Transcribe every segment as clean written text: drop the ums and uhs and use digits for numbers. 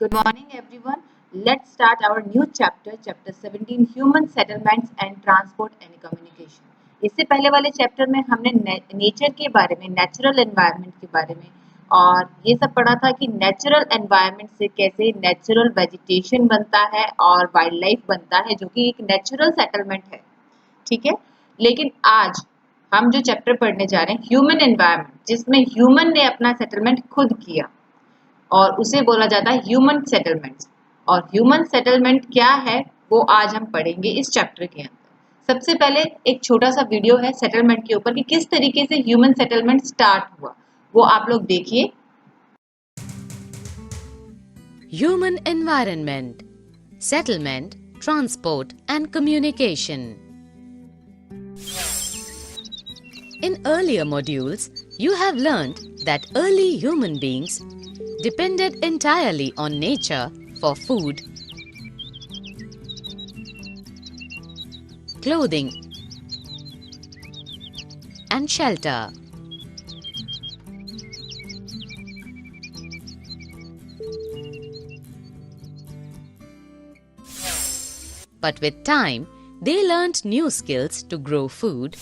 Good morning, everyone. Let's start our new chapter, chapter 17, Human Settlements and Transport and Communication. इससे पहले वाले chapter में हमने nature के बारे में, नेचुरल एनवायरनमेंट के बारे में और ये सब पढ़ा था कि नेचुरल एनवायरनमेंट से कैसे नेचुरल वेजिटेशन बनता है और वाइल्ड लाइफ बनता है, जो कि एक नेचुरल सेटलमेंट है। ठीक है, लेकिन आज हम जो चैप्टर पढ़ने जा रहे हैं, ह्यूमन एनवायरनमेंट, जिसमें ह्यूमन ने अपना सेटलमेंट खुद किया और उसे बोला जाता है ह्यूमन सेटलमेंट। और ह्यूमन सेटलमेंट क्या है वो आज हम पढ़ेंगे इस चैप्टर के अंदर। सबसे पहले एक छोटा सा वीडियो है सेटलमेंट के ऊपर कि किस तरीके से ह्यूमन सेटलमेंट स्टार्ट हुआ, वो आप लोग देखिए। Human environment, settlement, transport and communication. In earlier modules, you have learned that early human beings depended entirely on nature for food, clothing, and shelter. But with time, they learned new skills to grow food,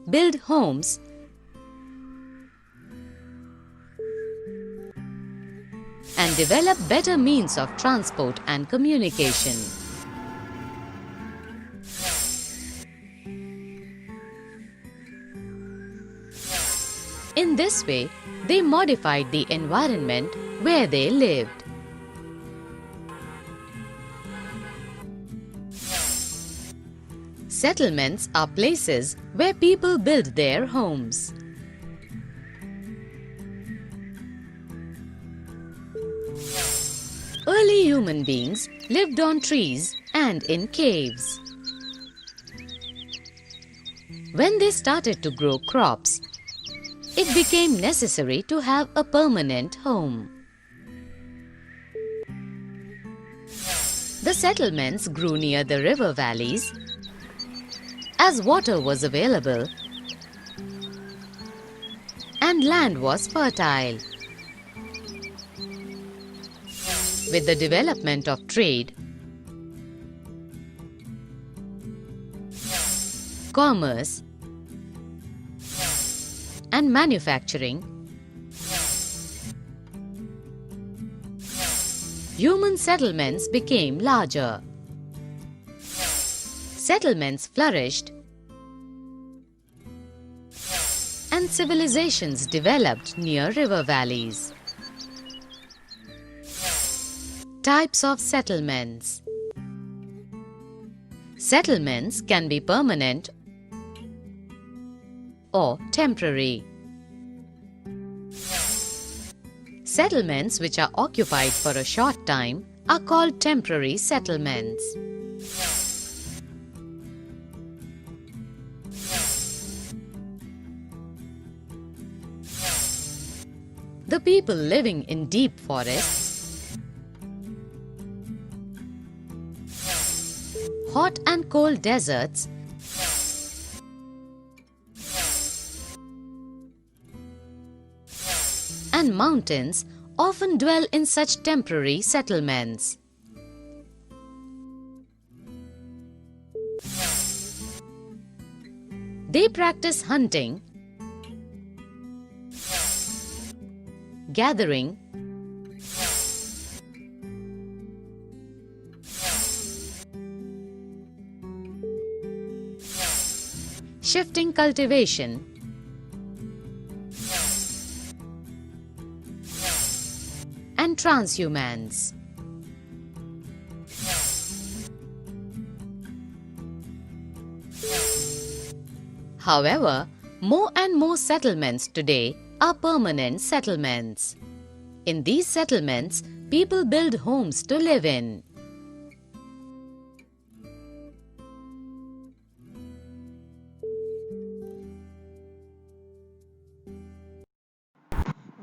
build homes, and develop better means of transport and communication. In this way, they modified the environment where they lived. Settlements are places where people build their homes. Early human beings lived on trees and in caves. When they started to grow crops, it became necessary to have a permanent home. The settlements grew near the river valleys as water was available and land was fertile. With the development of trade, commerce, and manufacturing, human settlements became larger. Settlements flourished and civilizations developed near river valleys. Types of settlements. Settlements can be permanent or temporary. Settlements which are occupied for a short time are called temporary settlements. The people living in deep forests, hot and cold deserts, and mountains often dwell in such temporary settlements. They practice hunting, gathering, shifting cultivation, and transhumance. However, more and more settlements today are permanent settlements. In these settlements, people build homes to live in.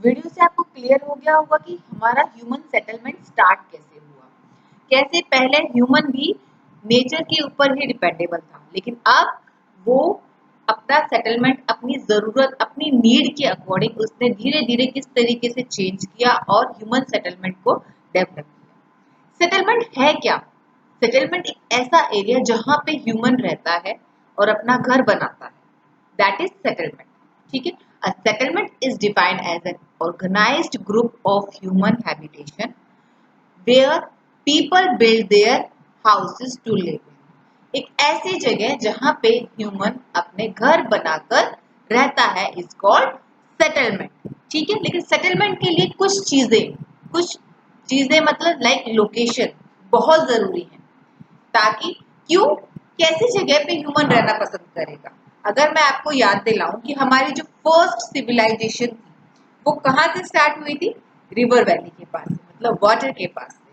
Video से आपको clear हो गया होगा कि हमारा human settlement start कैसे हुआ। कैसे पहले ह्यूमन भी नेचर के ऊपर ही डिपेंडेबल था, लेकिन अब वो अपना सेटलमेंट अपनी जरूरत, अपनी नीड के अकॉर्डिंग उसने धीरे धीरे किस तरीके से चेंज किया और ह्यूमन सेटलमेंट को डेवलप किया। सेटलमेंट है क्या? सेटलमेंट एक ऐसा एरिया जहां पे ह्यूमन रहता है और अपना घर बनाता है, दैट इज सेटलमेंट। ठीक है, a settlement is defined as an organised group of human habitation where people build their houses to live. एक ऐसी जगह जहां पे ह्यूमन अपने घर बनाकर रहता है इज कॉल्ड सेटलमेंट। ठीक है, लेकिन सेटलमेंट के लिए कुछ चीजें मतलब लाइक लोकेशन बहुत जरूरी है, ताकि क्यों, कैसी जगह पे ह्यूमन रहना पसंद करेगा। अगर मैं आपको याद दिलाऊं कि हमारी जो फर्स्ट सिविलाइजेशन थी वो कहाँ से स्टार्ट हुई थी? रिवर वैली के पास, मतलब वाटर के पास से।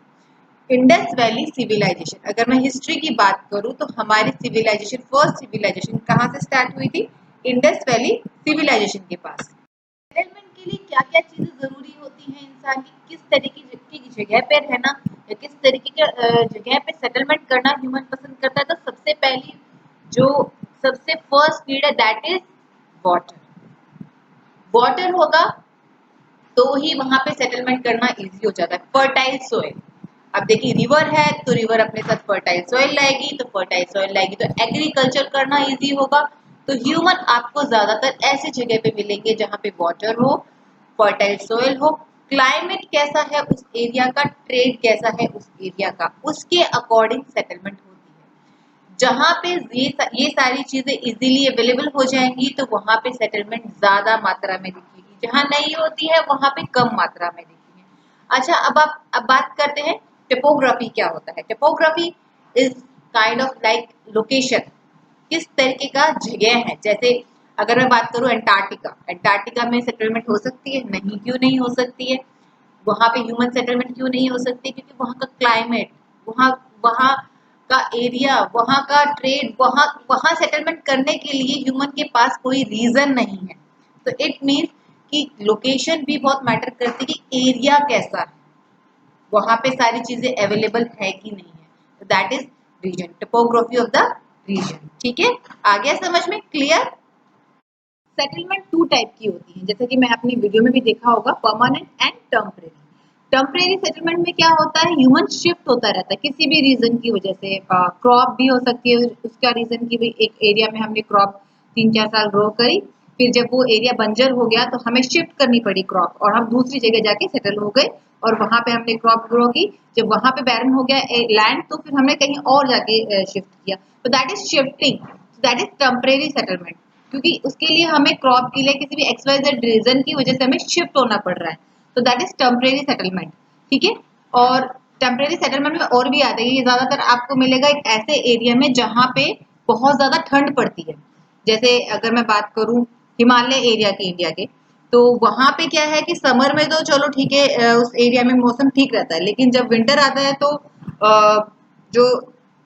इंडस वैली सिविलाइजेशन, अगर मैं हिस्ट्री की बात करूं तो हमारी सिविलाइजेशन, फर्स्ट सिविलाइजेशन कहाँ से स्टार्ट हुई थी? इंडस वैली सिविलाइजेशन के पास। सेटलमेंट के लिए क्या क्या चीजें जरूरी होती हैं इंसान की, किस तरीके की जगह पे रहना या किस तरीके के जगह पे सेटलमेंट करना ह्यूमन पसंद करता है, तो सबसे पहली जो सबसे फर्स्ट नीड है दैट इज वाटर। वाटर होगा तो ही वहां पे सेटलमेंट करना इजी हो जाता है। फर्टाइल सोइल, अब देखिए रिवर है तो रिवर अपने साथ फर्टाइल सोइल लाएगी, तो फर्टाइल सोइल लाएगी तो एग्रीकल्चर करना इजी होगा। तो ह्यूमन आपको ज्यादातर ऐसी जगह पे मिलेंगे जहां पे वाटर हो, फर्टाइल सोइल हो, क्लाइमेट कैसा है उस एरिया का, ट्रेड कैसा है उस एरिया का, उसके अकॉर्डिंग सेटलमेंट होती है। जहां पे ये सारी चीजें इजीली अवेलेबल हो जाएंगी तो वहां पे सेटलमेंट ज्यादा मात्रा में दिखेगी, जहां नहीं होती है वहां पे कम मात्रा में दिखेगी। अच्छा, अब बात करते हैं टिपोग्राफी क्या होता है। Typography is kind of like location, किस तरीके का जगह है। जैसे अगर मैं बात करूं अंटार्कटिका, अंटार्कटिका में सेटलमेंट हो सकती है? नहीं, क्यों नहीं हो सकती है? वहां पे ह्यूमन सेटलमेंट क्यों नहीं हो सकती? क्योंकि वहां का क्लाइमेट, वहां वहां का एरिया, वहां का ट्रेड, वहां वहां सेटलमेंट करने के लिए ह्यूमन के पास कोई रीजन नहीं है। तो इट मीन्स कि लोकेशन भी बहुत मैटर करती है कि एरिया कैसा है, वहां पे सारी चीजें अवेलेबल है कि नहीं है। तो that is region, topography of the region. ठीक है, आ गया समझ में? क्लियर? सेटलमेंट टू टाइप की होती है, जैसे कि मैं अपनी वीडियो में भी देखा होगा, permanent and temporary. Temporary settlement में क्या होता है, ह्यूमन शिफ्ट होता रहता है किसी भी रीजन की वजह से। क्रॉप भी हो सकती है उसका रीजन की भी, एक एरिया में हमने क्रॉप 3-4 साल ग्रो करी, फिर जब वो एरिया बंजर हो गया तो हमें शिफ्ट करनी पड़ी क्रॉप, और हम दूसरी जगह जाके सेटल हो गए और वहां पे हमने क्रॉप ग्रो की। जब वहां पे बैरन हो गया लैंड तो फिर हमने कहीं और जाके शिफ्ट किया, तो that is shifting, that is temporary settlement. क्योंकि उसके लिए हमें क्रॉप के लिए किसी भी XYZ रीजन की वजह से हमें शिफ्ट होना पड़ रहा है, तो दैट इज टेम्परेरी सेटलमेंट। ठीक है, और टेम्परेरी सेटलमेंट में और भी आता है, ये ज्यादातर आपको मिलेगा एक ऐसे एरिया में जहां पे बहुत ज्यादा ठंड पड़ती है। जैसे अगर मैं बात करूं हिमालय एरिया की, इंडिया के, तो वहां पे क्या है कि समर में तो चलो ठीक है, उस एरिया में मौसम ठीक रहता है, लेकिन जब विंटर आता है तो जो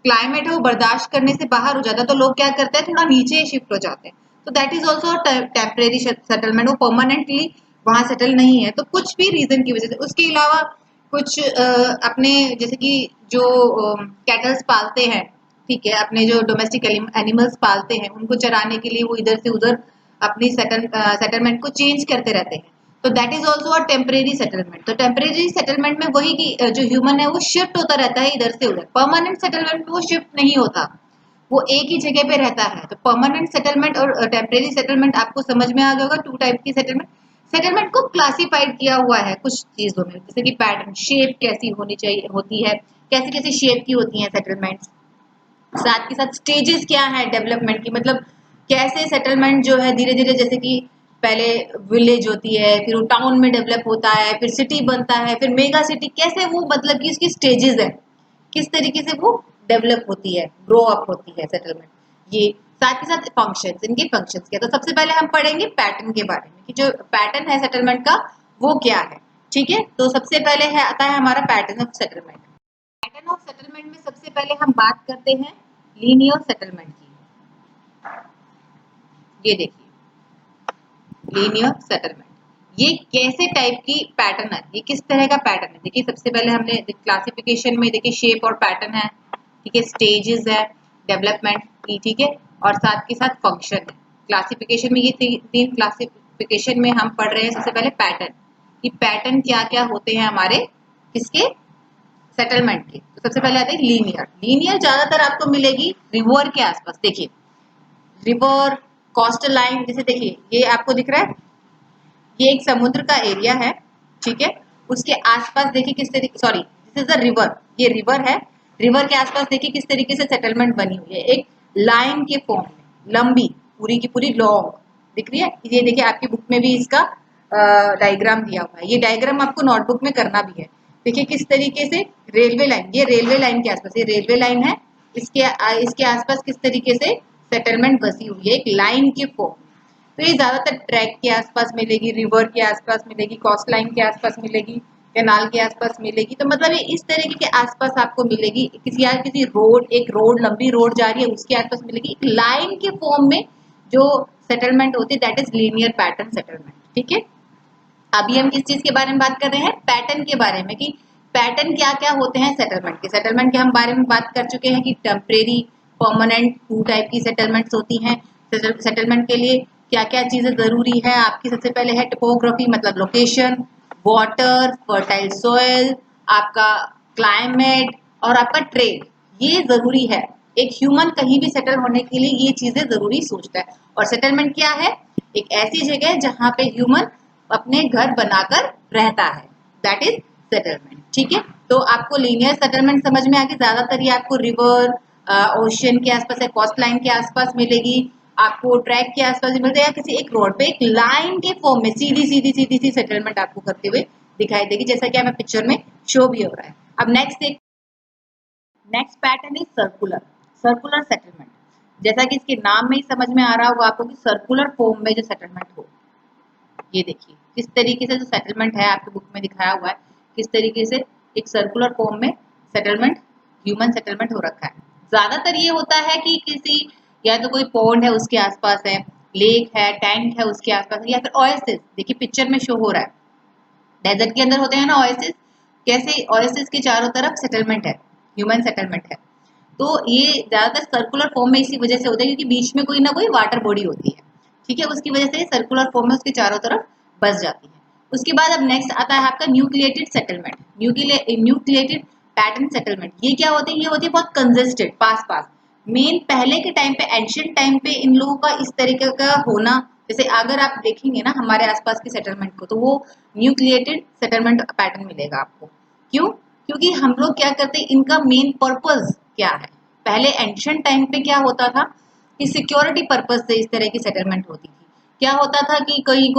क्लाइमेट है वो बर्दाश्त करने से बाहर हो जाता है, तो लोग क्या करते हैं, थोड़ा नीचे शिफ्ट हो जाते हैं। तो that is also temporary settlement, वो परमानेंटली वहां सेटल नहीं है, तो कुछ भी रीजन की वजह से। उसके अलावा कुछ अपने जैसे कि जो कैटल्स पालते हैं, ठीक है, अपने जो डोमेस्टिक एनिमल्स पालते हैं, उनको चराने के लिए वो इधर से उधर अपनी सेटलमेंट को चेंज करते रहते हैं, तो that is also a temporary settlement. तो टेम्परेरी सेटलमेंट में वही कि जो ह्यूमन है वो शिफ्ट होता रहता है इधर से उधर। परमानेंट सेटलमेंट में वो शिफ्ट नहीं होता, वो एक ही जगह पे रहता है। तो परमानेंट सेटलमेंट और टेम्परेरी सेटलमेंट आपको समझ में आ गया होगा, टू टाइप की सेटलमेंट। सेटलमेंट को क्लासिफाइड किया हुआ है कुछ चीजों में, जैसे कि पैटर्न, शेप कैसी होनी चाहिए होती है, कैसी कैसी शेप की होती है सेटलमेंट्स, साथ के साथ स्टेजेस क्या है डेवलपमेंट की, मतलब कैसे सेटलमेंट जो है धीरे धीरे, जैसे कि पहले विलेज होती है, फिर वो टाउन में डेवलप होता है, फिर सिटी बनता है, फिर मेगा सिटी, कैसे वो मतलब कि इसकी स्टेजेस है, किस तरीके से वो डेवलप होती है, ग्रो अप होती है सेटलमेंट। ये साथ के साथ फंक्शंस, इनके फंक्शंस क्या, तो सबसे पहले हम पढ़ेंगे पैटर्न के बारे में कि जो पैटर्न है सेटलमेंट का वो क्या है। ठीक है, तो सबसे पहले है आता है हमारा pattern of settlement. Pattern of settlement में सबसे पहले हम बात करते हैं लीनियर सेटलमेंट की। ये देखिए लीनियर सेटलमेंट, ये कैसे टाइप की पैटर्न है, ये किस तरह का पैटर्न है। देखिए सबसे पहले हमने क्लासिफिकेशन में देखिए शेप और पैटर्न है, ठीक है, स्टेजेस है डेवलपमेंट की, ठीक है, और साथ के साथ फंक्शन है। क्लासिफिकेशन में ये तीन क्लासिफिकेशन में हम पढ़ रहे हैं। सबसे पहले पैटर्न, कि पैटर्न क्या क्या होते हैं हमारे किसके, सेटलमेंट के। तो सबसे पहले आते हैं लीनियर। लीनियर ज्यादातर आपको मिलेगी रिवर के आसपास। देखिए रिवर, कोस्टल लाइन, जैसे देखिए ये आपको दिख रहा है, ये एक समुद्र का एरिया है, ठीक है। उसके आसपास देखिए किस तरीके, sorry this is the river, ये रिवर है। रिवर के आसपास देखिए किस तरीके से सेटलमेंट बनी हुई है, एक लाइन के फॉर्म में, लंबी, पूरी की पूरी लॉन्ग दिख रही है। ये देखिए आपकी बुक में भी इसका डायग्राम दिया हुआ है। ये डायग्राम आपको नोटबुक में करना भी है। देखिए किस तरीके से रेलवे लाइन, ये रेलवे लाइन के आसपास, ये रेलवे लाइन है, इसके आसपास किस तरीके से सेटलमेंट बसी हुई है, एक लाइन के फॉर्म। तो ये ज्यादातर ट्रैक के आसपास मिलेगी, रिवर के आसपास मिलेगी, कोस्ट लाइन के आसपास मिलेगी, कैनाल के आसपास मिलेगी। तो मतलब ये इस तरीके के आसपास आपको मिलेगी। किसी रोड, एक रोड, लंबी रोड जा रही है, उसके आसपास मिलेगी। एक लाइन के फॉर्म में जो सेटलमेंट होती है, that is linear pattern settlement, ठीक है। अभी हम किस चीज के बारे में बात कर रहे हैं, पैटर्न के बारे में, कि पैटर्न क्या क्या होते हैं सेटलमेंट के। सेटलमेंट के हम बारे में बात कर चुके हैं कि टेम्परेरी, परमानेंट, टू टाइप की सेटलमेंट्स होती हैं। सेटलमेंट के लिए क्या क्या चीजें जरूरी है आपकी, सबसे पहले है टोपोग्राफी, मतलब लोकेशन, वाटर, फर्टाइल सॉइल, आपका क्लाइमेट और आपका ट्रेड, ये जरूरी है। एक ह्यूमन कहीं भी सेटल होने के लिए ये चीजें जरूरी सोचता है। और सेटलमेंट क्या है, एक ऐसी जगह जहां पे ह्यूमन अपने घर बनाकर रहता है, दैट इज सेटलमेंट, ठीक है। तो आपको लीनियर सेटलमेंट समझ में आ गई। ज्यादातर ये आपको रिवर, ओशियन के आसपास है, कोस्ट लाइन के आसपास मिलेगी, आपको ट्रैक के आसपास भी मिलता है, या किसी एक रोड पे एक लाइन के फॉर्म में सीधी सीधी सीधी सी सेटलमेंट आपको करते हुए दिखाई देगी, जैसा कि हमें पिक्चर में शो भी हो रहा है। अब next pattern is circular, circular settlement. जैसा कि इसके नाम में ही समझ में आ रहा होगा आपको कि सर्कुलर फॉर्म में जो सेटलमेंट हो। ये देखिए किस तरीके से जो सेटलमेंट है आपकी बुक में दिखाया हुआ है, किस तरीके से एक सर्कुलर फॉर्म में सेटलमेंट, ह्यूमन सेटलमेंट हो रखा है। ज्यादातर ये होता है कि किसी, या तो कोई पॉन्ड है उसके आसपास है, लेक है, टैंक है उसके आसपास है, या फिर ओएसिस, देखिए पिक्चर में शो हो रहा है, डेजर्ट के अंदर होते हैं ना ओएसिस, कैसे ओएसिस के चारों तरफ सेटलमेंट है, ह्यूमन सेटलमेंट है। तो ये ज्यादातर सर्कुलर फॉर्म में इसी वजह से होता है क्योंकि बीच में कोई ना कोई वाटर बॉडी होती है, ठीक है, उसकी वजह से सर्कुलर फॉर्म में उसके चारों तरफ बस जाती है। उसके बाद अब नेक्स्ट आता है आपका nucleated settlement, nucleated pattern settlement. ये क्या होती है, ये होती है बहुत कंजेस्टेड, पास पास। मेन पहले के टाइम पे, एंशियंट टाइम पे इन लोगों का इस तरीके का होना, जैसे अगर आप देखेंगे ना हमारे आसपास के सेटलमेंट को, तो वो न्यूक्लिएटेड सेटलमेंट पैटर्न मिलेगा आपको। क्यों, क्योंकि हम लोग क्या करते हैं, इनका मेन पर्पस क्या है। पहले एंशियंट टाइम पे क्या होता था कि सिक्योरिटी पर्पस से इस तरह की सेटलमेंट होती थी। क्या होता था कि कोई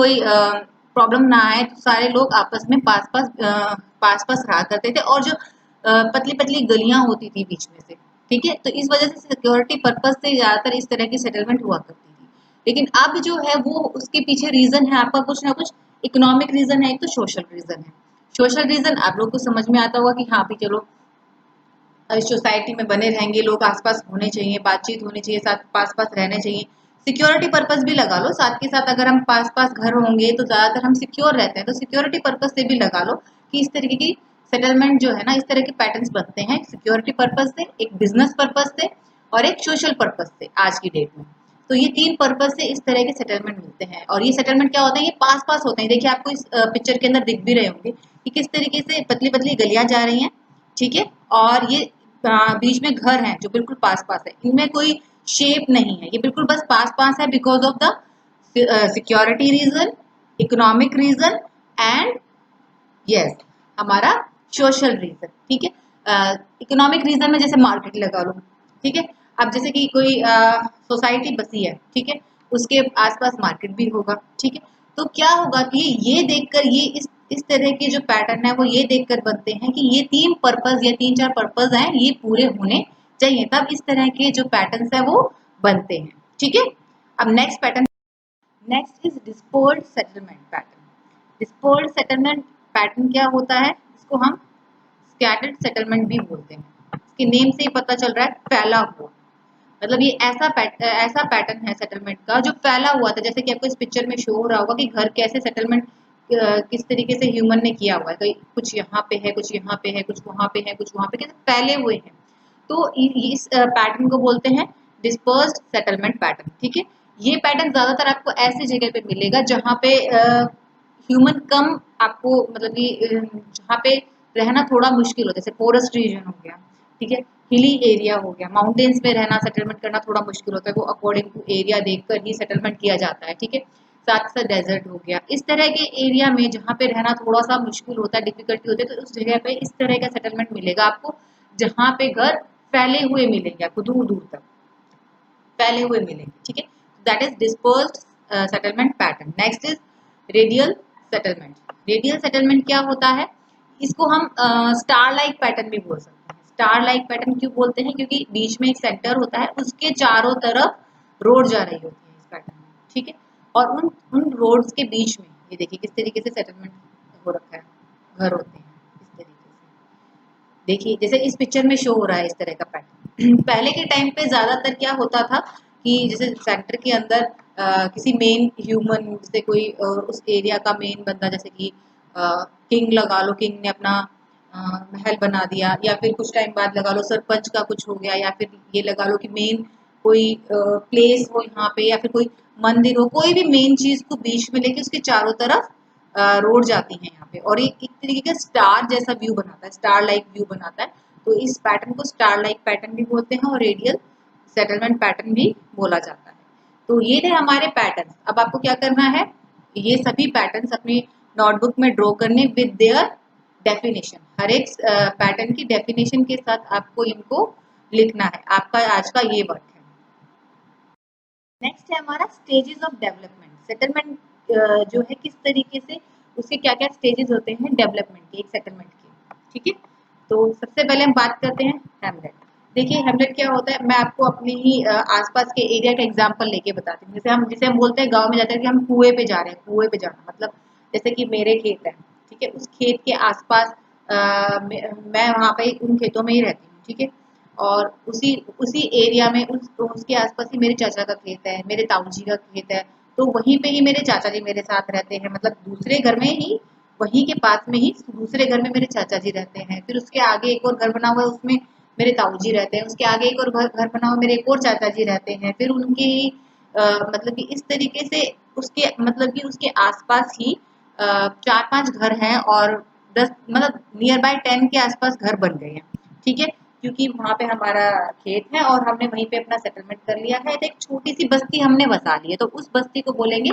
प्रॉब्लम ना आए तो सारे लोग आपस में पास पास रहा करते थे, और जो पतली पतली गलियां होती थी बीच में से, ठीक है, तो इस वजह से सिक्योरिटी पर्पस से ज्यादातर इस तरह की सेटलमेंट हुआ करती थी। लेकिन अब जो है वो उसके पीछे रीजन है आपका कुछ ना कुछ, इकोनॉमिक रीजन है, एक तो सोशल रीजन है। सोशल रीजन आप लोग को समझ में आता होगा कि हाँ भी चलो सोसाइटी में बने रहेंगे लोग, आसपास होने चाहिए, बातचीत होनी चाहिए, साथ पास पास रहने चाहिए। सिक्योरिटी पर्पस भी लगा लो साथ के साथ, अगर हम पास पास घर होंगे तो ज्यादातर हम सिक्योर रहते हैं, तो सिक्योरिटी पर्पस से भी लगा लो कि इस तरीके की सेटलमेंट जो है ना, इस तरह के पैटर्न्स बनते हैं सिक्योरिटी पर्पस से, एक बिजनेस पर्पस से और एक सोशल पर्पस से आज की डेट में। तो ये तीन पर्पस से इस तरह के सेटलमेंट मिलते हैं। और ये सेटलमेंट क्या होते हैं, ये पास पास होते हैं। देखिए आपको इस पिक्चर के अंदर दिख भी रहे होंगे कि किस तरीके से पतली पतली गलियां जा रही हैं, ठीक है, और ये बीच में घर हैं जो बिल्कुल पास पास है, इनमें कोई शेप नहीं है, ये बिल्कुल बस पास पास है because of the security reason, economic reason and yes हमारा सोशल रीजन, ठीक है। इकोनॉमिक रीजन में जैसे मार्केट लगा लो, ठीक है, अब जैसे कि कोई सोसाइटी बसी है, ठीक है, उसके आसपास मार्केट भी होगा, ठीक है। तो क्या होगा कि ये देखकर, ये इस तरह के जो पैटर्न है वो ये देखकर बनते हैं कि ये तीन पर्पस या तीन चार पर्पस हैं, ये पूरे होने चाहिए, तब इस तरह के जो पैटर्न्स है वो बनते हैं, ठीक है। अब next pattern, next is dispersed settlement pattern. Dispersed settlement pattern क्या होता है, इसको हम स्कैटर्ड सेटलमेंट भी बोलते हैं। इसके नेम से ही पता चल रहा है फैला हुआ, मतलब ये ऐसा पैटर्न है सेटलमेंट का जो फैला हुआ था। जैसे कि आपको इस पिक्चर में शो हो रहा होगा कि घर कैसे सेटलमेंट किस तरीके से ह्यूमन ने किया हुआ है, तो कुछ यहाँ पे है, कुछ यहाँ पे है, कुछ वहां पे है, कुछ वहां पे, कैसे फैले हुए हैं। तो इस पैटर्न को बोलते हैं डिस्पर्स्ड सेटलमेंट पैटर्न, ठीक है। ये पैटर्न ज्यादातर आपको ऐसी जगह पे मिलेगा जहाँ पे ह्यूमन कम आपको मतलब कि जहाँ पे रहना थोड़ा मुश्किल हो, जैसे फॉरेस्ट रीजन हो गया, ठीक है, हिली एरिया हो गया, माउंटेन्स में रहना सेटलमेंट करना थोड़ा मुश्किल होता है, वो अकॉर्डिंग टू एरिया देखकर ही सेटलमेंट किया जाता है, ठीक है। साथ साथ डेजर्ट हो गया, इस तरह के एरिया में जहाँ पे रहना थोड़ा सा मुश्किल होता है, डिफिकल्टी होती है, तो उस जगह पे इस तरह का सेटलमेंट मिलेगा आपको, जहाँ पे घर फैले हुए मिलेंगे आपको, दूर दूर तक फैले हुए मिलेंगे, ठीक है। That is dispersed settlement pattern. Next is radial settlement. Radial settlement क्या होता है, इसको हम स्टार लाइक पैटर्न भी बोल सकते हैं। स्टार लाइक पैटर्न क्यों बोलते हैं, क्योंकि बीच में एक सेंटर होता है, उसके चारों तरफ रोड जा रही होती है इस पैटर्न में, ठीक है। और उन उन रोड्स के बीच में ये देखिए किस तरीके से सेटलमेंट हो रखा है, घर होते हैं इस तरीके से। देखिए जैसे इस पिक्चर में शो हो रहा है इस तरह का पैटर्न। पहले के टाइम पे ज्यादातर क्या होता था कि जैसे सेंटर के अंदर किसी मेन ह्यूमन, जैसे कोई उस एरिया का मेन बंदा, जैसे कि किंग लगा लो, किंग ने अपना महल बना दिया, या फिर कुछ टाइम बाद लगा लो सरपंच का कुछ हो गया, या फिर ये लगा लो कि मेन कोई प्लेस हो यहाँ पे, या फिर कोई मंदिर हो, कोई भी मेन चीज को बीच में लेके उसके चारों तरफ रोड जाती है यहाँ पे, और एक तरीके का स्टार जैसा व्यू बनाता है, स्टार लाइक व्यू बनाता है। तो इस पैटर्न को स्टार लाइक पैटर्न भी बोलते हैं और रेडियल सेटलमेंट पैटर्न भी बोला जाता है। तो ये थे हमारे पैटर्न। अब आपको क्या करना है, ये सभी पैटर्न्स अपनी नोटबुक में ड्रॉ करने विद देयर डेफिनेशन। हर एक पैटर्न की डेफिनेशन के साथ आपको इनको लिखना है। आपका आज का ये वर्क है। नेक्स्ट है हमारा स्टेजेस ऑफ डेवलपमेंट। सेटलमेंट जो है किस तरीके से, उसके क्या क्या स्टेजेस होते हैं डेवलपमेंट के, एक सेटलमेंट के, ठीक है। तो सबसे पहले हम बात करते हैं हैमलेट। देखिए हैमलेट क्या होता है, मैं आपको अपने ही आसपास के एरिया का एग्जांपल लेके बताती हूँ। जैसे हम बोलते हैं गांव में जाते हैं कि हम कुएं पे जा रहे हैं, कुएं पे जाना मतलब जैसे कि मेरे खेत है, ठीक है, उस खेत के आसपास मैं वहाँ पे उन खेतों में ही रहती हूँ, ठीक है। और उसी उसी एरिया में उसके आसपास ही मेरे चाचा का खेत है, मेरे ताऊ जी का खेत है, तो वहीं पे ही मेरे चाचा जी मेरे साथ रहते हैं, मतलब दूसरे घर में ही, वहीं के पास में ही दूसरे घर में मेरे चाचा जी रहते हैं। फिर उसके आगे एक और घर बना हुआ है, उसमें मेरे ताऊ जी रहते हैं, उसके आगे एक और घर बना हुआ मेरे एक और चाचा जी रहते हैं। फिर उनके ही मतलब कि इस तरीके से उसके मतलब कि उसके आसपास ही 4-5 घर हैं, और 10 मतलब नियर बाय 10 के आसपास घर बन गए हैं, ठीक है। क्योंकि वहाँ पे हमारा खेत है और हमने वहीं पे अपना सेटलमेंट कर लिया है, तो एक छोटी सी बस्ती हमने बसा ली है, तो उस बस्ती को बोलेंगे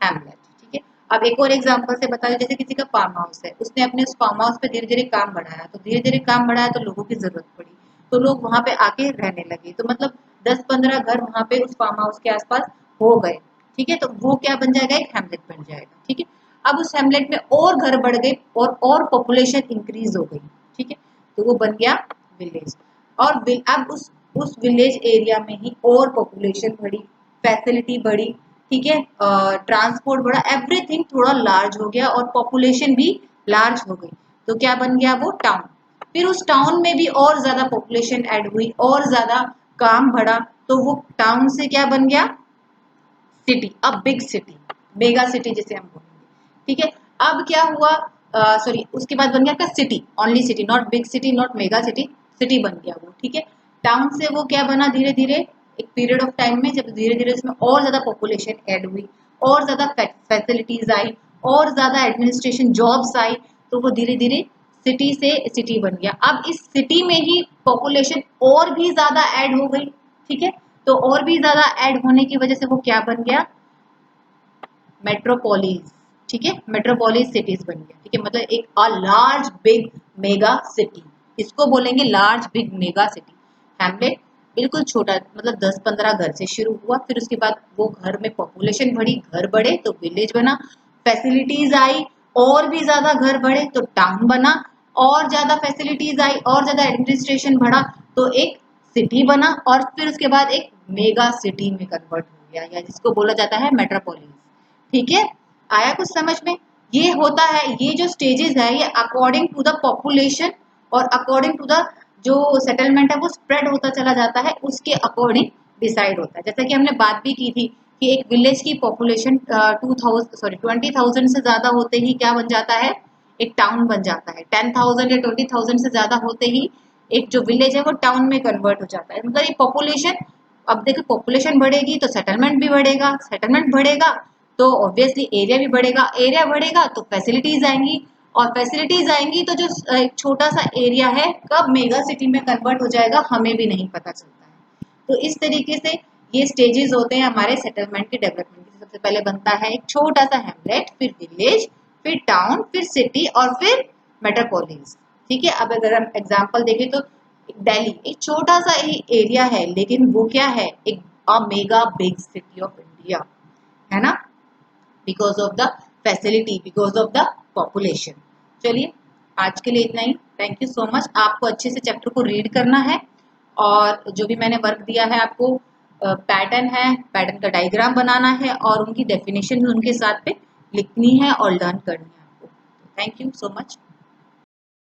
हैमलेट, ठीक है। अब एक और एग्जांपल से बता दें, जैसे किसी का फार्म हाउस है, उसने अपने उस फार्म हाउस पे धीरे धीरे काम बढ़ाया, तो धीरे धीरे काम बढ़ाया तो लोगों की जरूरत पड़ी, तो लोग वहां पे आके रहने लगे, तो मतलब 10-15 घर वहां पे उस फार्म हाउस के आसपास हो गए, ठीक है। तो वो क्या बन जाएगा, एक हैमलेट बन जाएगा, ठीक है। अब उस हैमलेट में और घर बढ़ गए और पॉपुलेशन इंक्रीज हो गई, ठीक है, तो वो बन गया विलेज। और अब उस विलेज एरिया में ही और पॉपुलेशन बढ़ी, फैसिलिटी बढ़ी, ठीक है, ट्रांसपोर्ट बढ़ा, एवरीथिंग थोड़ा लार्ज हो गया और पॉपुलेशन भी लार्ज हो गई, तो क्या बन गया वो टाउन। फिर उस टाउन में भी और ज्यादा पॉपुलेशन ऐड हुई और ज्यादा काम बढ़ा, तो वो टाउन से क्या बन गया सिटी, अब बिग सिटी, मेगा सिटी जिसे हम बोलेंगे, ठीक है। अब क्या हुआ, सॉरी उसके बाद बन गया क्या, city, only city, not big city, not mega city, city बन गया वो, ठीक है। टाउन से वो क्या बना, धीरे धीरे एक पीरियड ऑफ टाइम में जब धीरे धीरे उसमें और ज्यादा पॉपुलेशन ऐड हुई, और ज्यादा फैसिलिटीज आई, और ज्यादा एडमिनिस्ट्रेशन जॉब्स आई, तो वो धीरे धीरे सिटी से सिटी बन गया। अब इस सिटी में ही पॉपुलेशन और भी ज्यादा ऐड हो गई, ठीक है, तो और भी ज्यादा ऐड होने की वजह से वो क्या बन गया, मेट्रोपोलिस, ठीक है, मेट्रोपोलिस सिटीज बन गया, ठीक है, मतलब एक लार्ज बिग मेगा सिटी, इसको बोलेंगे large big mega city. Hamlet बिल्कुल छोटा, मतलब 10-15 घर से शुरू हुआ, फिर उसके बाद वो घर में पॉपुलेशन बढ़ी, घर बढ़े तो विलेज बना, फैसिलिटीज आई, और भी ज्यादा घर बढ़े तो टाउन बना, और ज्यादा फैसिलिटीज आई और ज्यादा एडमिनिस्ट्रेशन बढ़ा तो एक सिटी बना, और फिर उसके बाद एक मेगा सिटी में कन्वर्ट हो गया, या जिसको बोला जाता है मेट्रोपोलिस, ठीक है। आया कुछ समझ में, ये होता है, ये जो स्टेजेस है ये अकॉर्डिंग टू द पॉपुलेशन और अकॉर्डिंग टू द जो सेटलमेंट है वो स्प्रेड होता चला जाता है, उसके अकॉर्डिंग डिसाइड होता है। जैसा कि हमने बात भी की थी कि एक विलेज की पॉपुलेशन 20,000 से ज्यादा होते ही क्या बन जाता है, एक टाउन बन जाता है। 10,000 या 20,000 से ज्यादा होते ही एक जो विलेज है वो टाउन में कन्वर्ट हो जाता है, मतलब ये पॉपुलेशन अब देखो पॉपुलेशन बढ़ेगी तो सेटलमेंट भी बढ़ेगा, सेटलमेंट बढ़ेगा तो ऑब्वियसली एरिया भी बढ़ेगा, एरिया बढ़ेगा तो फैसिलिटीज आएंगी, और फैसिलिटीज आएंगी तो जो एक छोटा सा एरिया है कब मेगा सिटी में कन्वर्ट हो जाएगा हमें भी नहीं पता चलता है। तो इस तरीके से ये स्टेजेस होते हैं हमारे सेटलमेंट के डेवलपमेंट के। सबसे पहले बनता है एक छोटा सा हैमलेट, फिर विलेज, फिर टाउन, फिर सिटी और फिर मेट्रोपोलिस। ठीक है, अब अगर हम एग्जांपल देखें तो दिल्ली एक छोटा सा ही एरिया है, लेकिन वो क्या है, एक mega big city of India, है ना, because of the facility, because of the population. चलिए आज के लिए इतना ही। Thank you so much. आपको अच्छे से चैप्टर को रीड करना है, और जो भी मैंने वर्क दिया है आपको, पैटर्न है, पैटर्न का डायग्राम बनाना है और उनकी डेफिनेशन उनके साथ पे लिखनी है और लर्न करनी है आपको। Thank you so much.